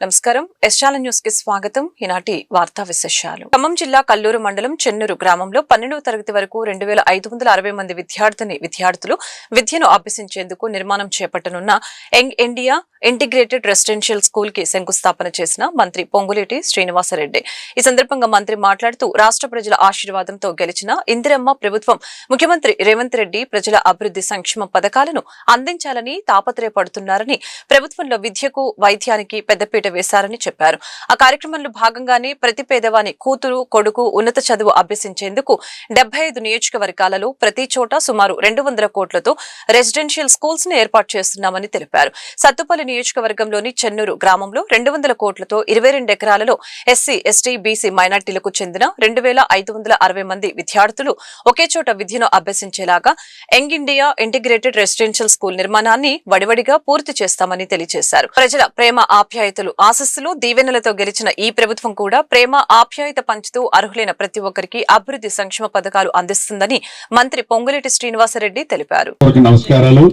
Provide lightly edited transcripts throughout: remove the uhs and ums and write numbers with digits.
నమస్కారం. ఎస్చాల న్యూస్ కి స్వాగతం. ఈనాటి వార్తా విశేషాలు. ఖమ్మం జిల్లా కల్లూరు మండలం చెన్నూరు గ్రామంలో 12వ తరగతి వరకు 2560 మంది విద్యార్థులు విద్యను అభ్యసించేందుకు నిర్మాణం చేపట్టనున్న young India integrated residential school కి శంకుస్థాపన చేసిన మంత్రి పొంగులేటి శ్రీనివాసరెడ్డి. ఈ సందర్భంగా మంత్రి మాట్లాడుతూ రాష్ట్ర ప్రజల ఆశీర్వాదంతో గెలిచిన ఇందిరమ్మ ప్రభుత్వం ముఖ్యమంత్రి రేవంత్ రెడ్డి ప్రజల అభివృద్ధి సంక్షేమ పథకాలను అందించాలని తాపత్రయపడుతున్నారని, ప్రభుత్వంలో విద్యకు వైద్యానికి పెద్దపీట వేశారని చెప్పారు. ఆ కార్యక్రమంలో భాగంగానే ప్రతి పేదవాని కూతురు కొడుకు ఉన్నత చదువు అభ్యసించేందుకు 75 నియోజకవర్గాలలో ప్రతి చోట సుమారు 200 కోట్లతో రెసిడెన్షియల్ స్కూల్స్ ను ఏర్పాటు చేస్తున్నామని తెలిపారు. సత్తుపల్లి నియోజకవర్గంలోని చెన్నూరు గ్రామంలో 200 కోట్లతో 22 ఎకరాలలో ఎస్సీ, ఎస్టీ, బీసీ మైనార్టీలకు చెందిన 2560 మంది విద్యార్థులు ఒకే చోట విద్యను అభ్యసించేలాగా young India integrated residential school నిర్మాణాన్ని వడివడిగా పూర్తి చేస్తామని తెలియజేశారు. ప్రజల ప్రేమ ఆప్యాయతలు, ఆశస్సులు, దీవెనలతో గెలిచిన ఈ ప్రభుత్వం కూడా ప్రేమ ఆప్యాయత పంచుతూ అర్హులైన ప్రతి ఒక్కరికి అభివృద్ధి సంక్షేమ పథకాలు అందిస్తుందని మంత్రి పొంగులేటి శ్రీనివాసరెడ్డి తెలిపారు. నమస్కారాలు,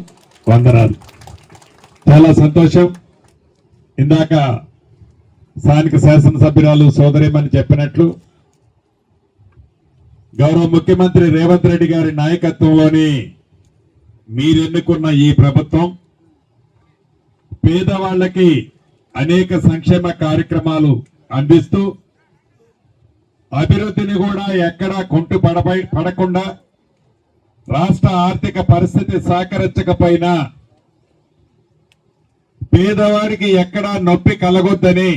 వందనాలు. చాలా సంతోషం. ఇందాక స్థానిక శాసనసభ్యురాలు సోదరేమని చెప్పినట్లు గౌరవ ముఖ్యమంత్రి రేవంత్ రెడ్డి గారి నాయకత్వంలోని మీరెన్నుకున్న ఈ ప్రభుత్వం పేదవాళ్లకి అనేక సంక్షేమ కార్యక్రమాలు అందిస్తూ అభివృద్ధిని కూడా ఎక్కడా కుంటు పడకుండా, రాష్ట్ర ఆర్థిక పరిస్థితి సహకరించకపోయినా పేదవాడికి ఎక్కడా నొప్పి కలగొద్దని,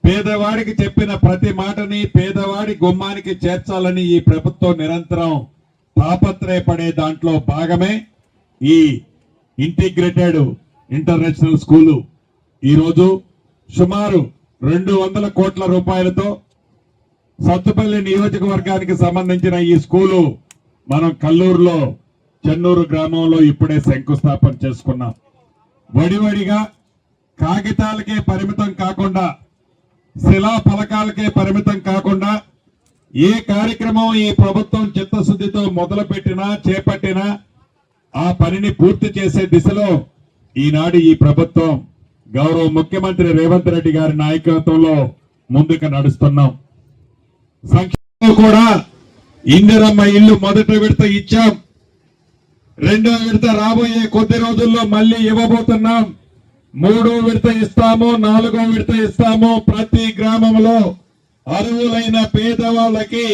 పేదవాడికి చెప్పిన ప్రతి మాటని పేదవాడి గుమ్మానికి చేర్చాలని ఈ ప్రభుత్వం నిరంతరం తాపత్రయపడే దాంట్లో భాగమే ఈ ఇంటిగ్రేటెడ్ ఇంటర్నేషనల్ స్కూలు. ఈరోజు సుమారు 200 కోట్ల రూపాయలతో సత్తుపల్లి నియోజకవర్గానికి సంబంధించిన ఈ స్కూలు మనం కల్లూరులో చెన్నూరు గ్రామంలో ఇప్పుడే శంకుస్థాపన చేసుకున్నాం. వడివడిగా కాగితాలకే పరిమితం కాకుండా, శిలా ఫలకాలకే పరిమితం కాకుండా, ఏ కార్యక్రమం ఈ ప్రభుత్వం చిత్తశుద్ధితో మొదలుపెట్టినా చేపట్టినా ఆ పనిని పూర్తి చేసే దిశలో ఈనాడు ఈ ప్రభుత్వం గౌరవ ముఖ్యమంత్రి రేవంత్ రెడ్డి గారి నాయకత్వంలో ముందుకు నడుస్తున్నాం. సంక్షేమంలో కూడా ఇందిరమ్మ ఇల్లు మొదటి విడత ఇచ్చాం. రెండో విడత రాబోయే కొద్ది రోజుల్లో మళ్ళీ ఇవ్వబోతున్నాం. మూడో విడత ఇస్తాము, నాలుగో విడత ఇస్తాము. ప్రతి గ్రామంలో అర్హులైన పేదవాళ్ళకి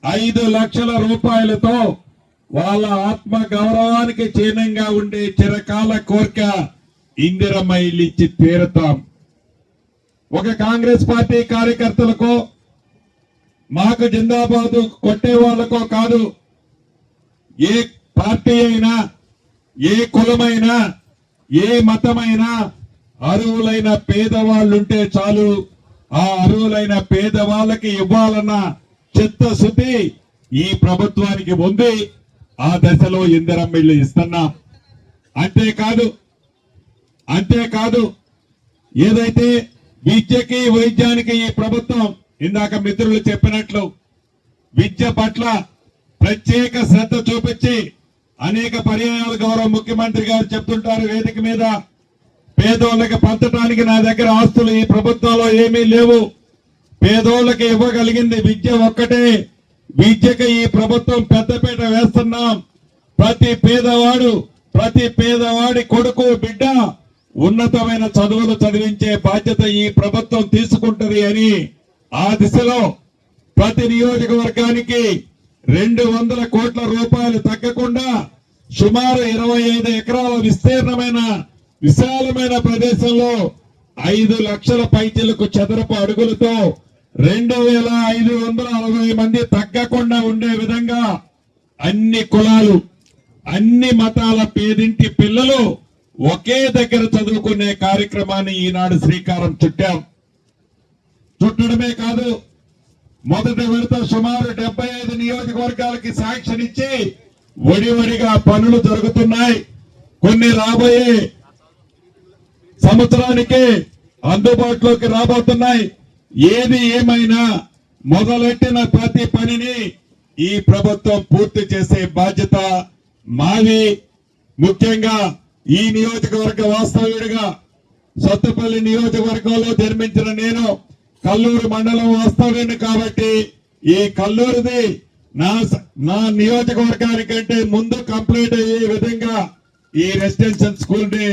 5 లక్షల రూపాయలతో వాళ్ళ ఆత్మ గౌరవానికి చిహ్నంగా ఉండే చిరకాల కోరిక ఇందిరమ్మ ఇల్లు ఇచ్చి తీరుతాం. ఒక కాంగ్రెస్ పార్టీ కార్యకర్తలకో, మాకు జిందాబాదు కొట్టే వాళ్ళకో కాదు, ఏ పార్టీ అయినా, ఏ కులమైనా, ఏ మతమైనా అర్హులైన పేదవాళ్ళుంటే చాలు. ఆ అర్హులైన పేదవాళ్ళకి ఇవ్వాలన్న చిత్తశుద్ధి ఈ ప్రభుత్వానికి ఉంది. ఆ దశలో ఇందిరమ్మ ఇల్లు ఇస్తున్నాం. అంతేకాదు ఏదైతే విద్యకి వైద్యానికి ఈ ప్రభుత్వం ఇందాక మిత్రులు చెప్పినట్లు విద్య పట్ల ప్రత్యేక శ్రద్ధ చూపించి అనేక పర్యాయాలు గౌరవ ముఖ్యమంత్రి గారు చెప్తుంటారు వేదిక మీద, పేదోళ్ళకి పంచడానికి నా దగ్గర ఆస్తులు ఈ ప్రభుత్వంలో ఏమీ లేవు, పేదోళ్ళకి ఇవ్వగలిగింది విద్య ఒక్కటే. విద్యకి ఈ ప్రభుత్వం పెద్దపీట వేస్తున్నాం. ప్రతి పేదవాడి కొడుకు బిడ్డ ఉన్నతమైన చదువులు చదివించే బాధ్యత ఈ ప్రభుత్వం తీసుకుంటది అని ఆ దిశలో ప్రతి నియోజకవర్గానికి 200 కోట్ల రూపాయలు తగ్గకుండా సుమారు 25 ఎకరాల విశాలమైన ప్రదేశంలో 5 లక్షల పైచిలకు చదరపు అడుగులతో 2560 మంది తగ్గకుండా ఉండే విధంగా అన్ని కులాలు, అన్ని మతాల పేదింటి పిల్లలు ఒకే దగ్గర చదువుకునే కార్యక్రమాన్ని ఈనాడు శ్రీకారం చుట్టడమే కాదు, మొదటి విడత సుమారు 75 నియోజకవర్గాలకి శాంక్షన్ ఇచ్చి వడివడిగా పనులు జరుగుతున్నాయి. కొన్ని రాబోయే సంవత్సరానికి అందుబాటులోకి రాబోతున్నాయి. ఏది ఏమైనా మొదలెట్టిన ప్రతి పనిని ఈ ప్రభుత్వం పూర్తి చేసే బాధ్యత మాది. ముఖ్యంగా ఈ నియోజకవర్గ వాస్తవ్యుడిగా సత్తుపల్లి నియోజకవర్గంలో జన్మించిన నేను కల్లూరు మండలం వాస్తవ్యాన్ని కాబట్టి ఈ కల్లూరుది నా నియోజకవర్గానికంటే ముందు కంప్లీట్ అయ్యే విధంగా ఈ రెసిడెన్షియల్ స్కూల్ ని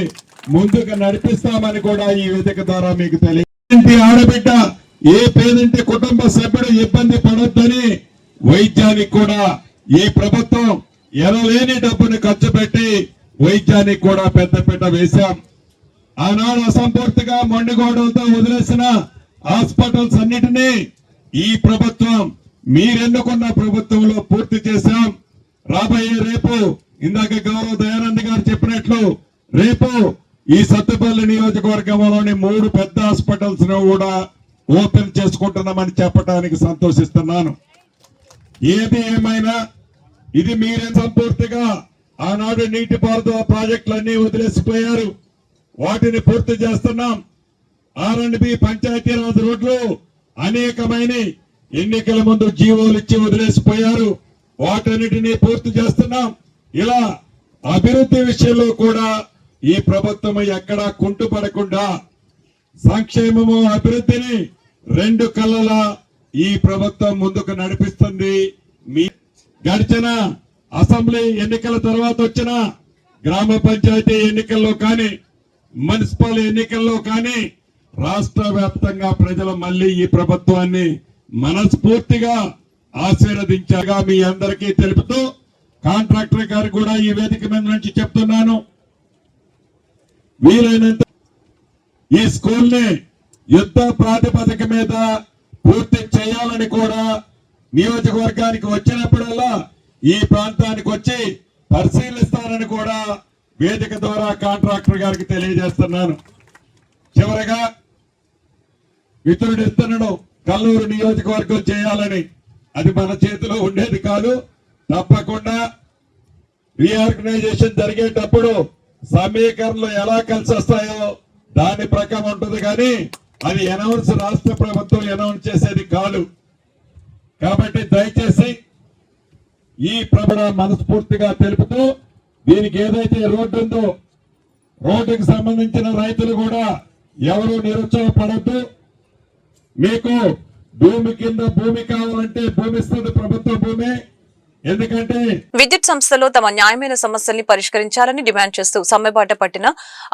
ముందుకు నడిపిస్తామని కూడా ఈ వేదిక ద్వారా మీకు తెలియదు. ఆడబిడ్డ ఏ పేదింటి కుటుంబ సభ్యుడు ఇబ్బంది పడొద్దని వైద్యానికి కూడా ఈ ప్రభుత్వం ఎనలేని డబ్బుని ఖర్చు పెట్టి వైద్యానికి కూడా పెద్దపీట వేశాం. ఆనాడు అసంపూర్తిగా మొండిగోడలతో వదిలేసిన హాస్పిటల్స్ అన్నిటినీ ఈ ప్రభుత్వం మీరెన్నుకున్న ప్రభుత్వంలో పూర్తి చేశాం. రాబోయే రేపు ఇందాక గౌరవ దయానంద్ గారు చెప్పినట్లు రేపు ఈ సత్తుపల్లి నియోజకవర్గంలోని 3 పెద్ద హాస్పిటల్స్ ను కూడా ఓపెన్ చేసుకుంటున్నామని చెప్పడానికి సంతోషిస్తున్నాను. ఏది ఏమైనా ఇది మీరే సంపూర్తిగా ఆనాడు నీటిపారుదల ప్రాజెక్టులన్నీ వదిలేసిపోయారు. వాటిని పూర్తి చేస్తున్నాం. R&B పంచాయతీరాజ్ రోడ్లు అనేకమైన ఎన్నికల ముందు జీవోలు ఇచ్చి వదిలేసిపోయారు. వాటన్నిటినీ పూర్తి చేస్తున్నాం. ఇలా అభివృద్ధి విషయంలో కూడా ఈ ప్రభుత్వం ఎక్కడా కుంటుపడకుండా సంక్షేమము అభివృద్ధిని 2 కళ్ళలా ఈ ప్రభుత్వం ముందుకు నడిపిస్తుంది. మీ గడిచిన అసెంబ్లీ ఎన్నికల తర్వాత వచ్చిన గ్రామ పంచాయతీ ఎన్నికల్లో కానీ మున్సిపల్ ఎన్నికల్లో కానీ రాష్ట్ర వ్యాప్తంగా ప్రజలు మళ్ళీ ఈ ప్రభుత్వాన్ని మనస్ఫూర్తిగా ఆశీర్వదించాగా మీ అందరికీ తెలుపుతూ కాంట్రాక్టర్ గారు కూడా ఈ వేదిక మీద నుంచి చెప్తున్నాను, వీలైనంత ఈ స్కూల్ ని యుద్ధ ప్రాతిపదిక మీద పూర్తి చేయాలని కూడా నియోజకవర్గానికి వచ్చినప్పుడల్లా ఈ ప్రాంతానికి వచ్చి పరిశీలిస్తానని కూడా వేదిక ద్వారా కాంట్రాక్టర్ గారికి తెలియజేస్తున్నాను. చివరగా మిత్రుడు ఇస్తున్నాడు కల్లూరు నియోజకవర్గం చేయాలని, అది మన చేతిలో ఉండేది కాదు. తప్పకుండా రీఆర్గనైజేషన్ జరిగేటప్పుడు సమీకరణలు ఎలా కలిసి వస్తాయో దాని ప్రకారం ఉంటుంది, కానీ అది రాష్ట్ర ప్రభుత్వం అనౌన్స్ చేసేది కాదు. కాబట్టి దయచేసి ఈ ప్రభుత్వం మనస్ఫూర్తిగా తెలుపుతూ దీనికి ఏదైతే రోడ్డు ఉందో రోడ్డుకి సంబంధించిన రైతులు కూడా ఎవరు నిరుత్సాహపడద్దు. మీకు భూమి కింద భూమి కావాలంటే భూమి ఇస్తుంది ప్రభుత్వ భూమి. ఎందుకంటే విద్యుత్ సంస్థలో తమ న్యాయమైన సమస్యల్ని పరిష్కరించాలని డిమాండ్ చేస్తూ సమ్మెబాట పట్టిన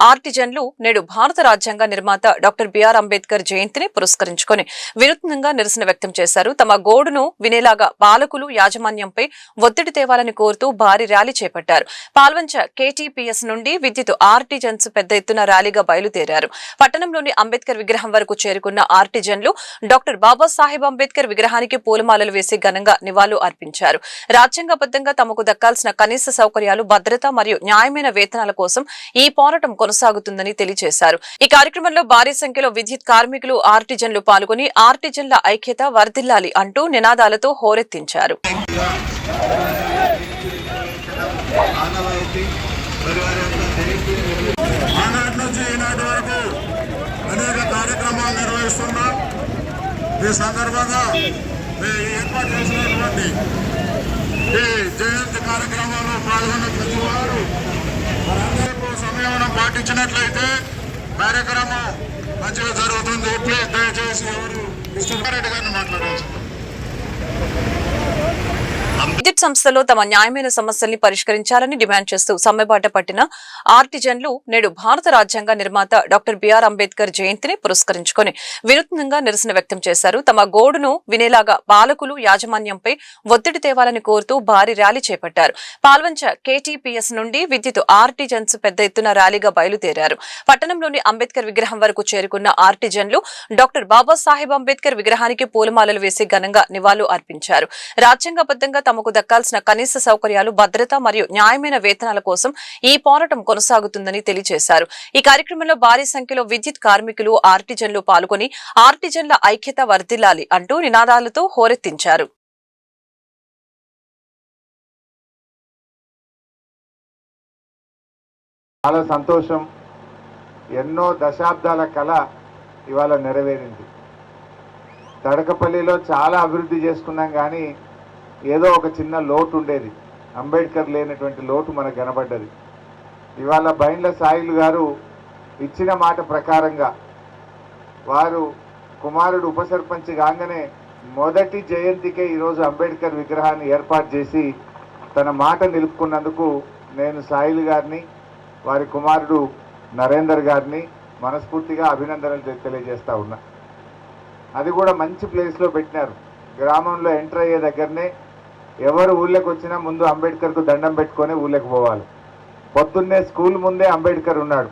ఆర్టిజన్లు నేడు భారత రాజ్యాంగ నిర్మాత డాక్టర్ బిఆర్ అంబేద్కర్ జయంతిని పురస్కరించుకొని వినూత్నంగా నిరసన వ్యక్తం చేశారు. తమ గోడును వినేలాగా పాలకులు యాజమాన్యంపై ఒత్తిడి తేవాలని కోరుతూ భారీ ర్యాలీ చేపట్టారు. పాల్వంచ KTPS నుండి విద్యుత్ ఆర్టిజన్స్ పెద్ద ఎత్తున ర్యాలీగా బయలుదేరారు. పట్టణంలోని అంబేద్కర్ విగ్రహం వరకు చేరుకున్న ఆర్టిజన్లు డాక్టర్ బాబాసాహెబ్ అంబేద్కర్ విగ్రహానికి పూలమాలలు వేసి ఘనంగా నివాళులు అర్పించారు. రాజ్యాంగబద్ధంగా తమకు దక్కాల్సిన కనీస సౌకర్యాలు, భద్రత మరియు న్యాయమైన వేతనాల కోసం ఈ పోరాటం కొనసాగుతుందని తెలియజేశారు. ఈ కార్యక్రమంలో భారీ సంఖ్యలో విద్యుత్ కార్మికులు, ఆర్టిజన్లు పాల్గొని ఆర్టిజన్ల ఐక్యత వర్ధిల్లాలి అంటూ నినాదాలతో హోరెత్తించారు. ఈ జయంతి కార్యక్రమంలో పాల్గొన్న ప్రతి వారు వారందరికీ సంయమనం పాటించినట్లయితే కార్యక్రమం మంచిగా జరుగుతుంది. ప్లీజ్ దయచేసి ఎవరు కృష్ణారెడ్డి గారిని మాట్లాడవచ్చు. విద్యుత్ సంస్థలో తమ న్యాయమైన సమస్యల్ని పరిష్కరించాలని డిమాండ్ చేస్తూ సమ్మెబాట పట్టిన ఆర్టిజన్లు నేడు భారత రాజ్యాంగ నిర్మాత డాక్టర్ బిఆర్ అంబేద్కర్ జయంతిని పురస్కరించుకొని వినూత్నంగా నిరసన వ్యక్తం చేశారు. తమ గోడును వినేలాగా పాలకులు యాజమాన్యంపై ఒత్తిడి తేవాలని కోరుతూ భారీ ర్యాలీ చేపట్టారు. పాల్వంచ KTPS నుండి విద్యుత్ ఆర్టిజన్స్ పెద్ద ఎత్తున ర్యాలీగా బయలుదేరారు. పట్టణంలోని అంబేద్కర్ విగ్రహం వరకు చేరుకున్న ఆర్టిజన్లు డాక్టర్ బాబాసాహెబ్ అంబేద్కర్ విగ్రహానికి పూలమాలలు వేసి ఘనంగా నివాళులు అర్పించారు. రాజ్యాంగబద్ధంగా తమకు దక్కాల్సిన కనీస సౌకర్యాలు, భద్రత మరియు న్యాయమైన వేతనాల కోసం ఈ పోరాటం కొనసాగుతుందని తెలియజేశారు. ఈ కార్యక్రమంలో భారీ సంఖ్యలో విద్యుత్ కార్మికులు, ఆర్టిజన్లు పాల్గొని ఆర్టిజన్ల ఐక్యత వర్ధిల్లాలి అంటూ నినాదాలతో హోరెత్తించారు. చాలా సంతోషం. ఎన్నో దశాబ్దాల కళ ఇవాళ నెరవేరింది. తడకపల్లిలో చాలా అభివృద్ధి చేసుకున్నాం, కానీ ఏదో ఒక చిన్న లోటు ఉండేది. అంబేద్కర్ లేనటువంటి లోటు మనకు కనబడ్డది. ఇవాళ బైండ్ల సాయిలు గారు ఇచ్చిన మాట ప్రకారంగా వారు కుమారుడు ఉప సర్పంచ్ కాగానే మొదటి జయంతికే ఈరోజు అంబేద్కర్ విగ్రహాన్ని ఏర్పాటు చేసి తన మాట నిలుపుకున్నందుకు నేను సాయిల్ గారిని వారి కుమారుడు నరేందర్ గారిని మనస్ఫూర్తిగా అభినందనలు తెలియజేస్తా ఉన్నా. అది కూడా మంచి ప్లేస్లో పెట్టినారు. గ్రామంలో ఎంటర్ అయ్యే దగ్గరనే ఎవరు ఊళ్ళోకి వచ్చినా ముందు అంబేద్కర్కు దండం పెట్టుకొని ఊళ్ళోకి పోవాలి. పొద్దున్నే స్కూల్ ముందే అంబేద్కర్ ఉన్నాడు.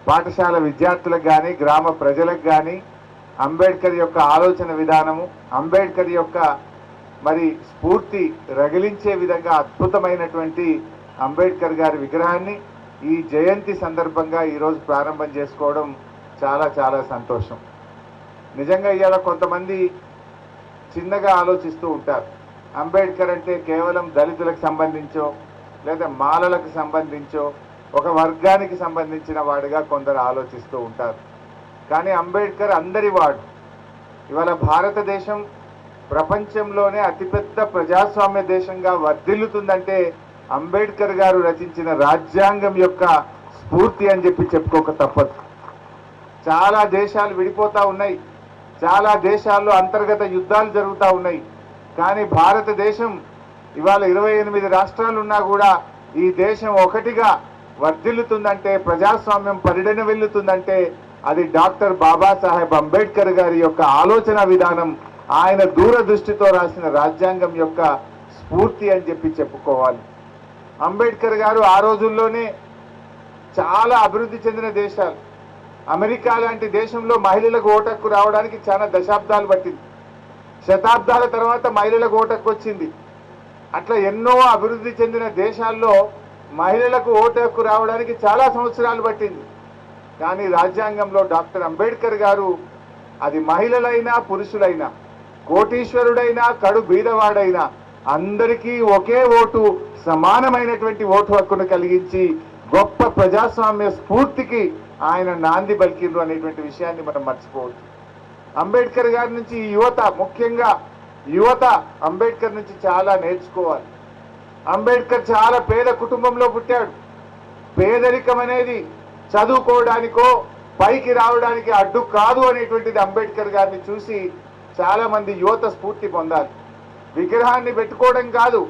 పాఠశాల విద్యార్థులకు కానీ గ్రామ ప్రజలకు కానీ అంబేద్కర్ యొక్క ఆలోచన విధానము, అంబేద్కర్ యొక్క మరి స్ఫూర్తి రగిలించే విధంగా అద్భుతమైనటువంటి అంబేద్కర్ గారి విగ్రహాన్ని ఈ జయంతి సందర్భంగా ఈరోజు ప్రారంభం చేసుకోవడం చాలా చాలా సంతోషం. నిజంగా ఇవాళ కొంతమంది చిన్నగా ఆలోచిస్తూ ఉంటారు. అంబేద్కర్ అంటే కేవలం దళితులకు సంబంధించో లేదా మాలలకు సంబంధించో ఒక వర్గానికి సంబంధించిన వాడిగా కొందరు ఆలోచిస్తూ ఉంటారు. కానీ అంబేద్కర్ అందరి వాడు. ఇవాళ భారతదేశం ప్రపంచంలోనే అతిపెద్ద ప్రజాస్వామ్య దేశంగా వర్ధిల్లుతుందంటే అంబేద్కర్ గారు రచించిన రాజ్యాంగం యొక్క స్ఫూర్తి అని చెప్పుకోక తప్పదు. చాలా దేశాలు విడిపోతూ ఉన్నాయి, చాలా దేశాల్లో అంతర్గత యుద్ధాలు జరుగుతూ ఉన్నాయి. కానీ భారతదేశం ఇవాళ 28 రాష్ట్రాలు ఉన్నా కూడా ఈ దేశం ఒకటిగా వర్ధిల్లుతుందంటే, ప్రజాస్వామ్యం పరిడన వెళ్తుందంటే అది డాక్టర్ బాబాసాహెబ్ అంబేద్కర్ గారి యొక్క ఆలోచన విధానం, ఆయన దూరదృష్టితో రాసిన రాజ్యాంగం యొక్క స్ఫూర్తి అని చెప్పుకోవాలి. అంబేద్కర్ గారు ఆ రోజుల్లోనే చాలా అభివృద్ధి చెందిన దేశాలు, అమెరికా లాంటి దేశంలో మహిళలకు ఓటు హక్కు రావడానికి చాలా దశాబ్దాలు పట్టింది. శతాబ్దాల తర్వాత మహిళలకు ఓటు హక్కు వచ్చింది. అట్లా ఎన్నో అభివృద్ధి చెందిన దేశాల్లో మహిళలకు ఓటు హక్కు రావడానికి చాలా సంవత్సరాలు పట్టింది. కానీ రాజ్యాంగంలో డాక్టర్ అంబేద్కర్ గారు అది మహిళలైనా పురుషులైనా, కోటీశ్వరుడైనా కడు బీదవాడైనా అందరికీ ఒకే ఓటు, సమానమైనటువంటి ఓటు హక్కును కలిగించి గొప్ప ప్రజాస్వామ్య స్ఫూర్తికి ఆయన నాంది పలికిండ్రు అనేటువంటి విషయాన్ని మనం మర్చిపోవచ్చు. అంబేద్కర్ గారి నుంచి యువత, ముఖ్యంగా యువత అంబేద్కర్ నుంచి చాలా నేర్చుకోవాలి. అంబేద్కర్ చాలా పేద కుటుంబంలో పుట్టాడు. పేదరికం అనేది చదువుకోవడానికో పైకి రావడానికి అడ్డు కాదు అనేటువంటిది అంబేద్కర్ గారిని చూసి చాలా మంది యువత స్ఫూర్తి పొందాలి. విగ్రహాన్ని పెట్టుకోవడం కాదు,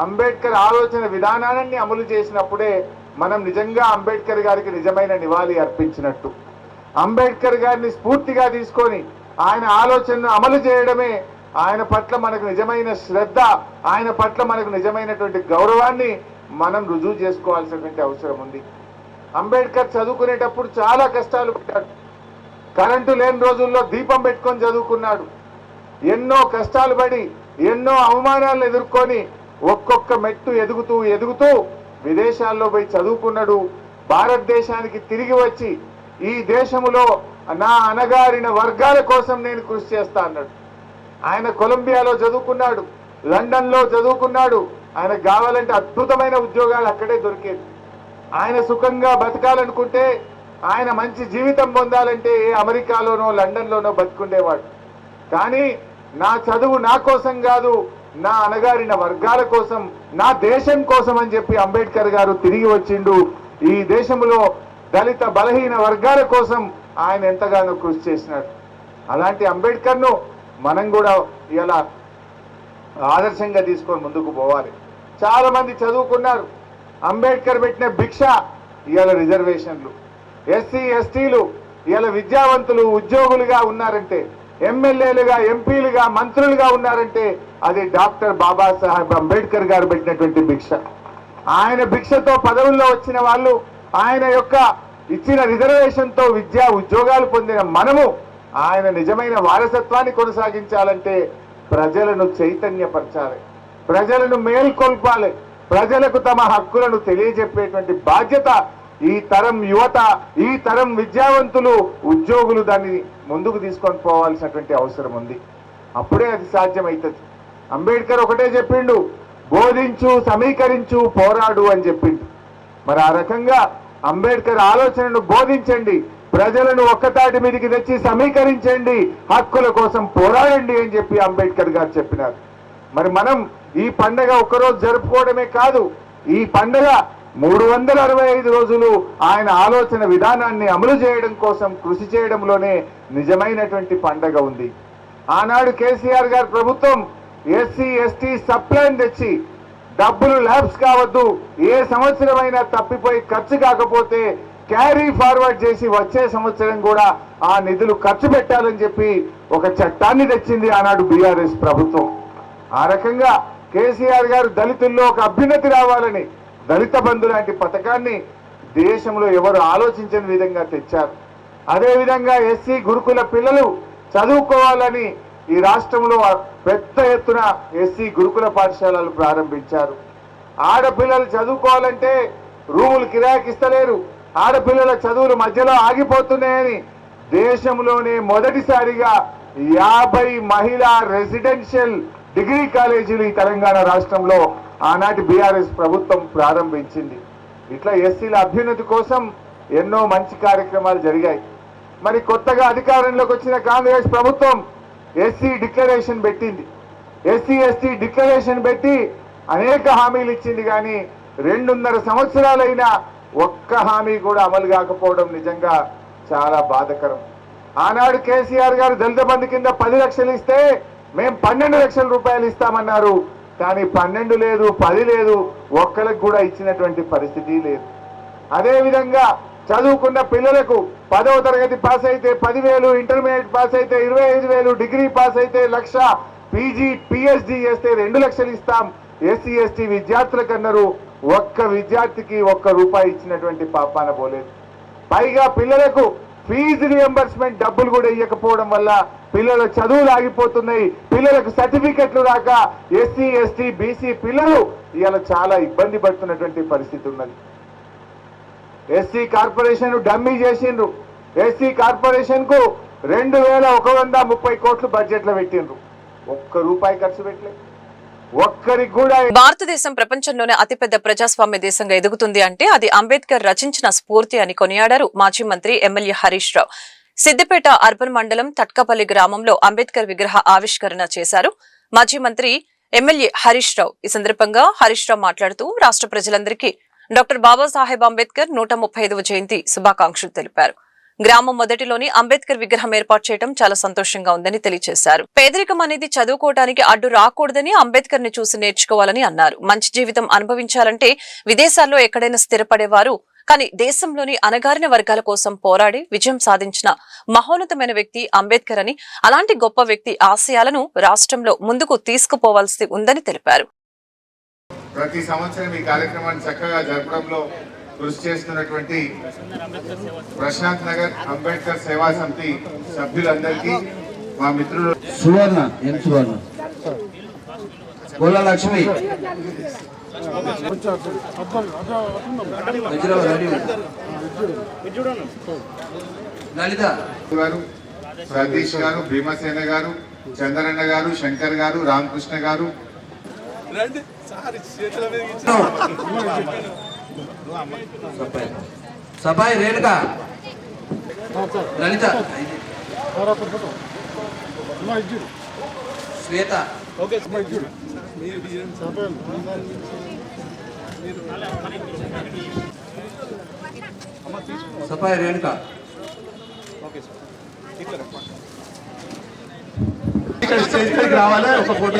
అంబేద్కర్ ఆలోచన విధానాన్ని అమలు చేసినప్పుడే మనం నిజంగా అంబేద్కర్ గారికి నిజమైన నివాళి అర్పించినట్టు. అంబేద్కర్ గారిని స్ఫూర్తిగా తీసుకొని ఆయన ఆలోచనను అమలు చేయడమే ఆయన పట్ల మనకు నిజమైన శ్రద్ధ, ఆయన పట్ల మనకు నిజమైనటువంటి గౌరవాన్ని మనం రుజువు చేసుకోవాల్సినటువంటి అవసరం ఉంది. అంబేద్కర్ చదువుకునేటప్పుడు చాలా కష్టాలు పడ్డాడు. కరెంటు లేని రోజుల్లో దీపం పెట్టుకొని చదువుకున్నాడు. ఎన్నో కష్టాలు పడి ఎన్నో అవమానాలను ఎదుర్కొని ఒక్కొక్క మెట్టు ఎదుగుతూ విదేశాల్లో పోయి చదువుకున్నాడు. భారతదేశానికి తిరిగి వచ్చి ఈ దేశములో నా అణగారిన వర్గాల కోసం నేను కృషి చేస్తా అన్నాడు. ఆయన కొలంబియాలో చదువుకున్నాడు, లండన్లో చదువుకున్నాడు. ఆయనకు కావాలంటే అద్భుతమైన ఉద్యోగాలు అక్కడే దొరికేది. ఆయన సుఖంగా బతకాలనుకుంటే, ఆయన మంచి జీవితం పొందాలంటే అమెరికాలోనో లండన్లోనో బతుకుండేవాడు. కానీ నా చదువు నా కోసం కాదు, నా అణగారిన వర్గాల కోసం, నా దేశం కోసం అని చెప్పి అంబేద్కర్ గారు తిరిగి వచ్చిండు. ఈ దేశంలో దళిత బలహీన వర్గాల కోసం ఆయన ఎంతగానో కృషి చేసినాడు. అలాంటి అంబేద్కర్ను మనం కూడా ఇలా ఆదర్శంగా తీసుకొని ముందుకు పోవాలి. చాలా మంది చదువుకున్నారు. అంబేద్కర్ పెట్టిన భిక్ష ఇవాళ రిజర్వేషన్లు. ఎస్సీ ఎస్టీలు ఇవాళ విద్యావంతులు ఉద్యోగులుగా ఉన్నారంటే, ఎమ్మెల్యేలుగా ఎంపీలుగా మంత్రులుగా ఉన్నారంటే అది డాక్టర్ బాబాసాహెబ్ అంబేద్కర్ గారు పెట్టినటువంటి భిక్ష. ఆయన భిక్షతో పదవుల్లో వచ్చిన వాళ్ళు, ఆయన యొక్క ఇచ్చిన రిజర్వేషన్తో విద్యా ఉద్యోగాలు పొందిన మనము ఆయన నిజమైన వారసత్వాన్ని కొనసాగించాలంటే ప్రజలను చైతన్యపరచాలి, ప్రజలను మేల్కొల్పాలి, ప్రజలకు తమ హక్కులను తెలియజెప్పేటువంటి బాధ్యత ఈ తరం యువత, ఈ తరం విద్యావంతులు, ఉద్యోగులు దాన్ని ముందుకు తీసుకొని పోవాల్సినటువంటి అవసరం ఉంది. అప్పుడే అది సాధ్యమవుతుంది. అంబేద్కర్ ఒకటే చెప్పిండు, బోధించు, సమీకరించు, పోరాడు అని చెప్పిండు. మరి ఆ రకంగా అంబేద్కర్ ఆలోచనను బోధించండి, ప్రజలను ఒక్కతాటి మీదకి తెచ్చి సమీకరించండి, హక్కుల కోసం పోరాడండి అని చెప్పి అంబేద్కర్ గారు చెప్పినారు. మరి మనం ఈ పండగ ఒక్కరోజు జరుపుకోవడమే కాదు, ఈ పండగ 365 రోజులు ఆయన ఆలోచన విధానాన్ని అమలు చేయడం కోసం కృషి చేయడంలోనే నిజమైనటువంటి పండగ ఉంది. ఆనాడు కేసీఆర్ గారి ప్రభుత్వం ఎస్సీ ఎస్టీ సప్లైన్ తెచ్చి డబ్బులు ల్యాబ్స్ కావద్దు, ఏ సంవత్సరమైనా తప్పిపోయి ఖర్చు కాకపోతే క్యారీ ఫార్వర్డ్ చేసి వచ్చే సంవత్సరం కూడా ఆ నిధులు ఖర్చు పెట్టాలని చెప్పి ఒక చట్టాన్ని తెచ్చింది ఆనాడు బీఆర్ఎస్ ప్రభుత్వం. ఆ రకంగా కేసీఆర్ గారు దళితుల్లో ఒక అభ్యున్నతి రావాలని దళిత బంధు లాంటి పథకాన్ని దేశంలో ఎవరు ఆలోచించని విధంగా తెచ్చారు. అదేవిధంగా ఎస్సీ గురుకుల పిల్లలు చదువుకోవాలని ఈ రాష్ట్రంలో పెద్ద ఎత్తున ఎస్సీ గురుకుల పాఠశాలలు ప్రారంభించారు. ఆడపిల్లలు చదువుకోవాలంటే రూములు కిరాయికి ఇస్తలేరు, ఆడపిల్లల చదువులు మధ్యలో ఆగిపోతున్నాయని దేశంలోనే మొదటిసారిగా 50 మహిళా రెసిడెన్షియల్ డిగ్రీ కాలేజీలు ఈ తెలంగాణ రాష్ట్రంలో ఆనాటి బీఆర్ఎస్ ప్రభుత్వం ప్రారంభించింది. ఇట్లా ఎస్సీల అభ్యున్నతి కోసం ఎన్నో మంచి కార్యక్రమాలు జరిగాయి. మరి కొత్తగా అధికారంలోకి వచ్చిన కాంగ్రెస్ ప్రభుత్వం ఎస్సీ డిక్లరేషన్ పెట్టింది. ఎస్సీ ఎస్టీ డిక్లరేషన్ పెట్టి అనేక హామీలు ఇచ్చింది, కానీ 2.5 సంవత్సరాలైనా ఒక్క హామీ కూడా అమలు కాకపోవడం నిజంగా చాలా బాధాకరం. ఆనాడు కేసీఆర్ గారు దళిత బంధు కింద 10 లక్షలు ఇస్తే మేము 12 లక్షల రూపాయలు ఇస్తామన్నారు. కానీ 12 లేదు, 10 లేదు, ఒక్కరికి కూడా ఇచ్చినటువంటి పరిస్థితి లేదు. అదేవిధంగా చదువుకున్న పిల్లలకు 10వ తరగతి పాస్ అయితే 10,000, ఇంటర్మీడియట్ పాస్ అయితే 25,000, డిగ్రీ పాస్ అయితే 1,00,000, పీజీ పిహెచ్డి చేస్తే 2 లక్షలు ఇస్తాం ఎస్సీ ఎస్టీ విద్యార్థులకు అన్నారు. ఒక్క విద్యార్థికి ₹1 ఇచ్చినటువంటి పాపాన పోలేదు. పైగా పిల్లలకు ఫీజు రియంబర్స్మెంట్ డబ్బులు కూడా ఇవ్వకపోవడం వల్ల పిల్లల చదువులు ఆగిపోతున్నాయి. పిల్లలకు సర్టిఫికెట్లు రాక ఎస్సీ ఎస్టీ బీసీ పిల్లలు ఇవాళ చాలా ఇబ్బంది పడుతున్నటువంటి పరిస్థితి ఉన్నది. ఎస్సీ కార్పొరేషన్ డమ్మీ చేసిండ్రు. ఎస్సీ కార్పొరేషన్ కు 2,130 కోట్లు బడ్జెట్ లో పెట్టిండ్రు. ₹1 ఖర్చు పెట్టలేదు. ఒక్కరికి కూడా. భారతదేశం ప్రపంచంలోనే అతిపెద్ద ప్రజాస్వామ్య దేశంగా ఎదుగుతుంది అంటే అది అంబేద్కర్ రచించిన స్ఫూర్తి అని కొనియాడారు మాజీ మంత్రి ఎమ్మెల్యే హరీష్ రావు. సిద్దిపేట అర్బన్ మండలం తట్కపల్లి గ్రామంలో అంబేద్కర్ విగ్రహ ఆవిష్కరణ చేశారు మాజీ మంత్రి ఎమ్మెల్యే హరీష్ రావు. ఈ సందర్భంగా హరీష్ రావు మాట్లాడుతూ రాష్ట్ర ప్రజలందరికీ డాక్టర్ బాబాసాహెబ్ అంబేద్కర్ 135వ జయంతి శుభాకాంక్షలు తెలిపారు. గ్రామం మొదటిలోని అంబేద్కర్ విగ్రహం ఏర్పాటు చేయడం చాలా సంతోషంగా ఉందని తెలియజేశారు. పేదరికం అనేది చదువుకోవడానికి అడ్డు రాకూడదని అంబేద్కర్ ని చూసి నేర్చుకోవాలని అన్నారు. మంచి జీవితం అనుభవించాలంటే విదేశాల్లో ఎక్కడైనా స్థిరపడేవారు, కానీ దేశంలోని అణగారిన వర్గాల కోసం పోరాడి విజయం సాధించిన మహోన్నతమైన వ్యక్తి అంబేద్కర్ అని, అలాంటి గొప్ప వ్యక్తి ఆశయాలను రాష్ట్రంలో ముందుకు తీసుకుపోవాల్సి ఉందని తెలిపారు. ప్రతి సంవత్సరం ఈ కార్యక్రమాన్ని చక్కగా జరపడంలో కృషి చేస్తున్నటువంటి ప్రశాంత్ నగర్ అంబేద్కర్ సేవా సమితి సభ్యులందరికీ, మా మిత్రులు సువర్ణ గోల లక్ష్మి లలిత గారు, సతీష్ గారు, భీమసేన గారు, చంద్రన్న గారు, శంకర్ గారు, రామకృష్ణ గారు, సపాయి రేణుక లలిత శ్వేత సపాయి రేణుక రావాలి ఒక ఫోటో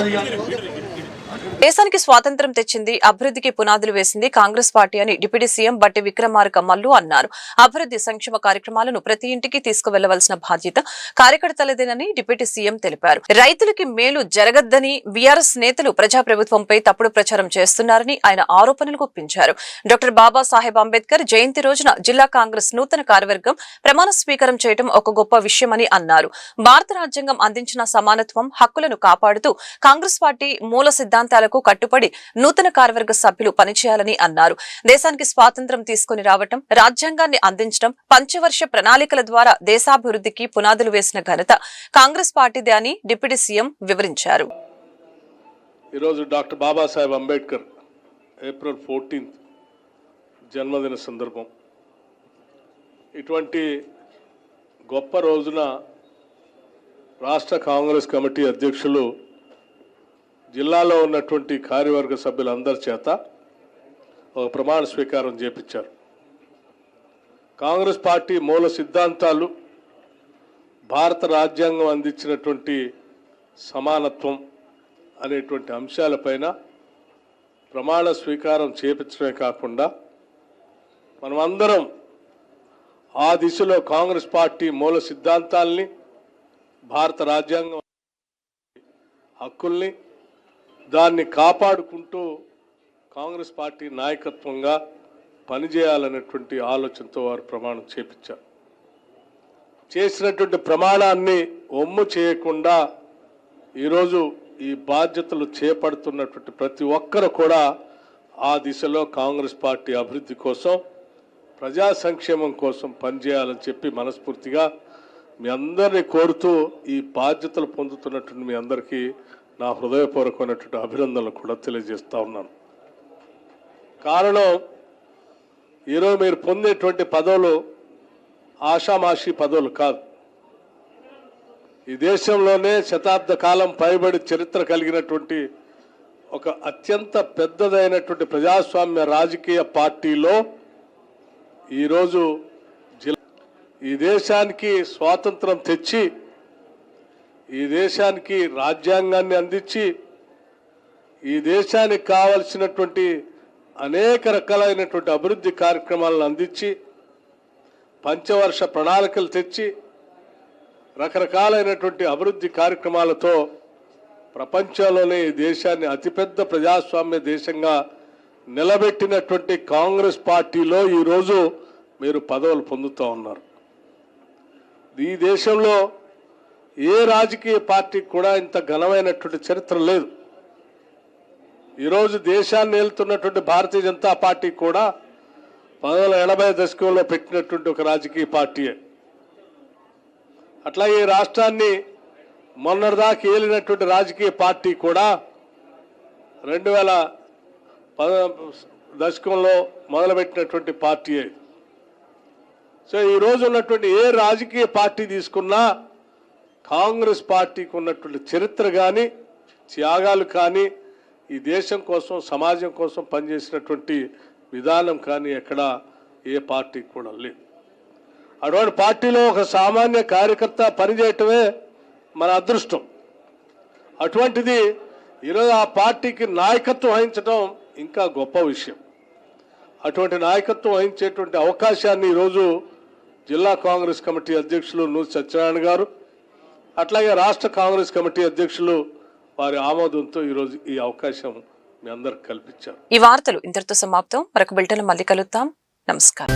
దేశానికి స్వాతంత్ర్యం తెచ్చింది, అభివృద్ధికి పునాదులు వేసింది కాంగ్రెస్ పార్టీ అని డిప్యూటీ సీఎం బట్టి విక్రమార్క మల్లు అన్నారు. అభివృద్ధి సంక్షేమ కార్యక్రమాలను ప్రతి ఇంటికి తీసుకువెళ్లవలసిన బాధ్యత కార్యకర్తలదేనని డిప్యూటీ సీఎం తెలిపారు. రైతులకి మేలు జరగద్దని బీఆర్ఎస్ నేతలు ప్రజాప్రభుత్వంపై తప్పుడు ప్రచారం చేస్తున్నారని ఆయన ఆరోపణలు గుప్పించారు. డాక్టర్ బాబాసాహెబ్ అంబేద్కర్ జయంతి రోజున జిల్లా కాంగ్రెస్ నూతన కార్యవర్గం ప్రమాణ స్వీకారం చేయడం ఒక గొప్ప విషయమని అన్నారు. భారత రాజ్యాంగం అందించిన సమానత్వం, హక్కులను కాపాడుతూ కాంగ్రెస్ పార్టీ మూల సిద్ధాంతాలకు కట్టుబడి నూతన కార్యవర్గ సభ్యులు పనిచేయాలని అన్నారు. దేశానికి స్వాతంత్ర్యం తీసుకుని రావటం, రాజ్యాంగాన్ని అందించడం, పంచవర్ష ప్రణాళికల ద్వారా దేశాభివృద్ధికి పునాదులు వేసిన ఘనత కాంగ్రెస్ పార్టీదే అని డిప్యూటీ సీఎం వివరించారు. ఈరోజు doctor Babasaheb Ambedkar April 14th జన్మదిన సందర్భం. ఇటువంటి గొప్ప రోజున రాష్ట్ర కాంగ్రెస్ కమిటీ అధ్యక్షులు జిల్లాలో ఉన్నటువంటి కార్యవర్గ సభ్యులందరి చేత ఒక ప్రమాణ స్వీకారం చేపించారు. కాంగ్రెస్ పార్టీ మూల సిద్ధాంతాలు, భారత రాజ్యాంగం అందించినటువంటి సమానత్వం అనేటువంటి అంశాలపైన ప్రమాణ స్వీకారం చేపించడమే కాకుండా మనమందరం ఆ దిశలో కాంగ్రెస్ పార్టీ మూల సిద్ధాంతాల్ని, భారత రాజ్యాంగం హక్కుల్ని దాన్ని కాపాడుకుంటూ కాంగ్రెస్ పార్టీ నాయకత్వంగా పనిచేయాలనేటువంటి ఆలోచనతో వారు ప్రమాణం చేపించారు. చేసినటువంటి ప్రమాణాన్ని ఒమ్ము చేయకుండా ఈరోజు ఈ బాధ్యతలు చేపడుతున్నటువంటి ప్రతి ఒక్కరు కూడా ఆ దిశలో కాంగ్రెస్ పార్టీ అభివృద్ధి కోసం, ప్రజా సంక్షేమం కోసం పనిచేయాలని చెప్పి మనస్ఫూర్తిగా మీ అందరినీ కోరుతూ ఈ బాధ్యతలు పొందుతున్నటువంటి మీ అందరికీ నా హృదయపూర్వకమైనటువంటి అభినందనలు కూడా తెలియజేస్తా ఉన్నాను. కారణం, ఈరోజు మీరు పొందేటువంటి పదవులు ఆషామాషి పదవులు కాదు. ఈ దేశంలోనే శతాబ్ద కాలం పైబడి చరిత్ర కలిగినటువంటి ఒక అత్యంత పెద్దదైనటువంటి ప్రజాస్వామ్య రాజకీయ పార్టీలో ఈరోజు ఈ దేశానికి స్వాతంత్రం తెచ్చి, ఈ దేశానికి రాజ్యాంగాన్ని అందించి, ఈ దేశానికి కావలసినటువంటి అనేక రకాలైనటువంటి అభివృద్ధి కార్యక్రమాలను అందించి, పంచవర్ష ప్రణాళికలు తెచ్చి, రకరకాలైనటువంటి అభివృద్ధి కార్యక్రమాలతో ప్రపంచంలోనే ఈ దేశాన్ని అతిపెద్ద ప్రజాస్వామ్య దేశంగా నిలబెట్టినటువంటి కాంగ్రెస్ పార్టీలో ఈరోజు మీరు పదవులు పొందుతూ ఉన్నారు. ఈ దేశంలో ఏ రాజకీయ పార్టీకి కూడా ఇంత ఘనమైనటువంటి చరిత్ర లేదు. ఈరోజు దేశాన్ని ఏలుతున్నటువంటి భారతీయ జనతా పార్టీ కూడా 1980 దశకంలో పెట్టినటువంటి ఒక రాజకీయ పార్టీయే. అట్లాగే ఈ రాష్ట్రాన్ని మొన్నటిదాకా ఏలినటువంటి రాజకీయ పార్టీ కూడా 2010 దశకంలో మొదలుపెట్టినటువంటి పార్టీయే. సో ఈరోజు ఉన్నటువంటి ఏ రాజకీయ పార్టీ తీసుకున్నా కాంగ్రెస్ పార్టీకి ఉన్నటువంటి చరిత్ర కానీ, త్యాగాలు కానీ, ఈ దేశం కోసం, సమాజం కోసం పనిచేసినటువంటి విధానం కానీ ఎక్కడ ఏ పార్టీకి కూడా లేదు. అటువంటి పార్టీలో ఒక సామాన్య కార్యకర్త పనిచేయటమే మన అదృష్టం. అటువంటిది ఈరోజు ఆ పార్టీకి నాయకత్వం వహించడం ఇంకా గొప్ప విషయం. అటువంటి నాయకత్వం వహించేటువంటి అవకాశాన్ని ఈరోజు జిల్లా కాంగ్రెస్ కమిటీ అధ్యక్షులు నూరి సత్యనారాయణ గారు, అట్లాగే రాష్ట్ర కాంగ్రెస్ కమిటీ అధ్యక్షులు వారి ఆమోదంతో ఈరోజు ఈ అవకాశం మీ అందరికి కల్పించారు. ఈ వార్తలు ఇంతటితో సమాప్తం. మరొక బులెటిన్ మళ్ళీ కలుద్దాం. నమస్కారం.